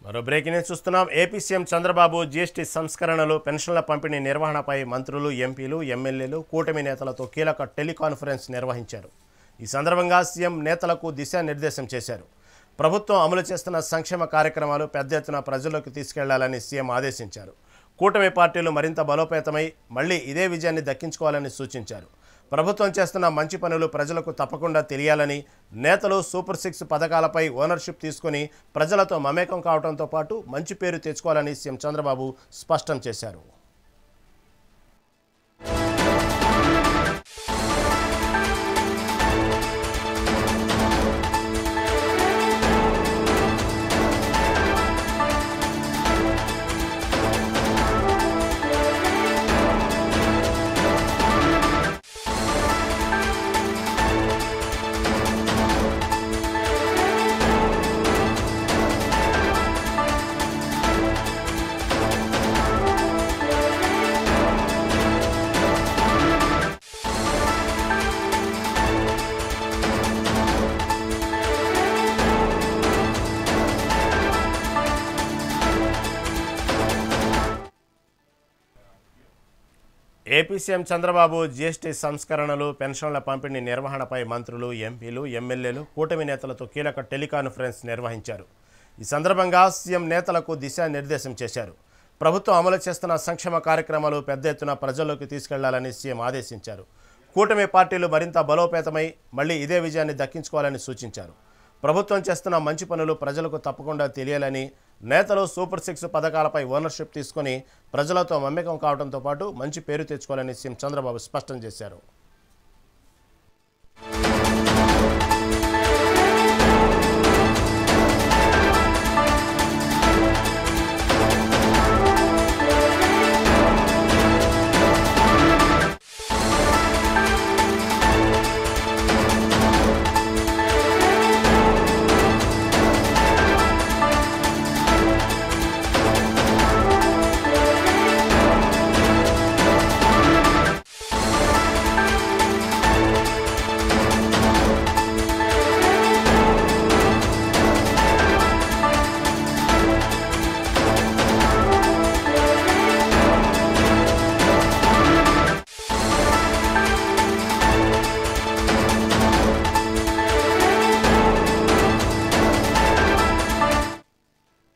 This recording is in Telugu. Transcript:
మరో బ్రేకింగ్ న్యూస్ చూస్తున్నాం. ఏపీ సీఎం చంద్రబాబు జీఎస్టీ సంస్కరణలు, పెన్షన్ల పంపిణీ నిర్వహణపై మంత్రులు, ఎంపీలు, ఎమ్మెల్యేలు, కూటమి నేతలతో కీలక టెలికాన్ఫరెన్స్ నిర్వహించారు. ఈ సందర్భంగా సీఎం నేతలకు దిశానిర్దేశం చేశారు. ప్రభుత్వం అమలు చేస్తున్న సంక్షేమ కార్యక్రమాలు పెద్ద ఎత్తున ప్రజల్లోకి తీసుకెళ్లాలని సీఎం ఆదేశించారు. కూటమి పార్టీలు మరింత బలోపేతమై మళ్లీ ఇదే విజయాన్ని దక్కించుకోవాలని సూచించారు. ప్రభుత్వం చేస్తున్న మంచి పనులు ప్రజలకు తప్పకుండా తెలియాలని, నేతలు సూపర్ 6 పథకాలపై ఓనర్షిప్ తీసుకుని ప్రజలతో మమేకం కావడంతో పాటు మంచి పేరు తెచ్చుకోవాలని సీఎం చంద్రబాబు స్పష్టం చేశారు. ఏపీ సీఎం చంద్రబాబు జీఎస్టీ సంస్కరణలు, పెన్షన్ల పంపిణీ నిర్వహణపై మంత్రులు, ఎంపీలు, ఎమ్మెల్యేలు, కూటమి నేతలతో కీలక టెలికాన్ఫరెన్స్ నిర్వహించారు. ఈ సందర్భంగా సీఎం నేతలకు దిశానిర్దేశం చేశారు. ప్రభుత్వం అమలు చేస్తున్న సంక్షేమ కార్యక్రమాలు పెద్ద ఎత్తున ప్రజల్లోకి తీసుకెళ్లాలని సీఎం ఆదేశించారు. కూటమి పార్టీలు మరింత బలోపేతమై మళ్లీ ఇదే విజయాన్ని దక్కించుకోవాలని సూచించారు. ప్రభుత్వం చేస్తున్న మంచి పనులు ప్రజలకు తప్పకుండా తెలియాలని, నేతలు సూపర్ 6 పథకాలపై ఓనర్షిప్ తీసుకుని ప్రజలతో మమేకం కావడంతో పాటు మంచి పేరు తెచ్చుకోవాలని సీఎం చంద్రబాబు స్పష్టం చేశారు.